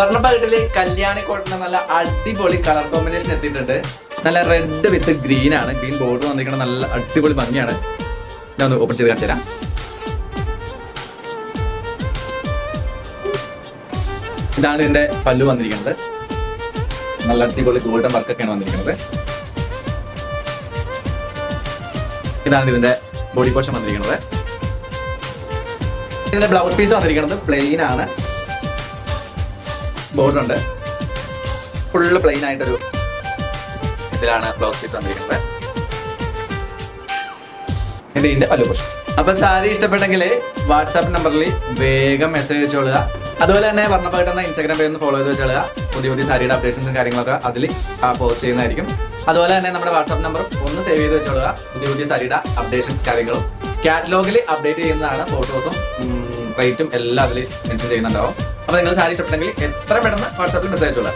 വർണ്ണപ്പകട്ടില് കല്യാണി കോട്ടന്റെ നല്ല അടിപൊളി colour combination എത്തിയിട്ടുണ്ട്. നല്ല റെഡ് വിത്ത് ഗ്രീൻ ആണ്. ഗ്രീൻ ബോർഡർ വന്നിരിക്കുന്നത് നല്ല അടിപൊളി ഭംഗിയാണ്. ഞാൻ ഒന്ന് ഓപ്പൺ ചെയ്ത് കാണിച്ചു തരാം. ഇതാണ് ഇതിന്റെ പല്ലു വന്നിരിക്കുന്നത്. നല്ല അടിപൊളി ഗോൾഡൻ വർക്കൊക്കെയാണ് വന്നിരിക്കുന്നത്. ഇതാണ് ഇതിന്റെ ബോഡി പോർഷൻ വന്നിരിക്കുന്നത്. ഇതിന്റെ ബ്ലൗസ് പീസ് വന്നിരിക്കുന്നത് പ്ലെയിൻ ആണ്. ബോർഡർ ഉണ്ട്. ഫുള്ള് പ്ലെയിൻ ആയിട്ടൊരു ഇതിലാണ് ബ്ലൗസ് പീസ് വന്നിരിക്കുന്നത്. ഇതിന്റെ പല്ലു പോർഷൻ. അപ്പൊ സാരി ഇഷ്ടപ്പെട്ടെങ്കിൽ വാട്സാപ്പ് നമ്പറിൽ വേഗം മെസ്സേജ് അയച്ചോളുക. അതുപോലെ തന്നെ വർണ്ണപ്പകട്ട് എന്ന ഇൻസ്റ്റാഗ്രാം പേജ് ഒന്ന് ഫോളോ ചെയ്ത് വെച്ചോളുക. പുതിയ പുതിയ സാരിയുടെ അപ്ഡേഷൻസും കാര്യങ്ങളൊക്കെ അതിൽ പോസ്റ്റ് ചെയ്യുന്നതായിരിക്കും. അതുപോലെ തന്നെ നമ്മുടെ വാട്സാപ്പ് നമ്പർ ഒന്ന് സേവ് ചെയ്ത് വെച്ചോളുക. പുതിയ പുതിയ സാരിയുടെ അപ്ഡേഷൻസ് കാര്യങ്ങളും കാറ്റലോഗിൽ അപ്ഡേറ്റ് ചെയ്യുന്നതാണ്. ഫോട്ടോസും റേറ്റും എല്ലാം അതിൽ മെൻഷൻ ചെയ്യുന്നുണ്ടാവും. അപ്പോൾ നിങ്ങൾ സാരി ഇഷ്ടപ്പെട്ടെങ്കിൽ എത്ര പെട്ടെന്ന് വാട്സാപ്പിൽ മെസ്സേജ് അയച്ചോളുക.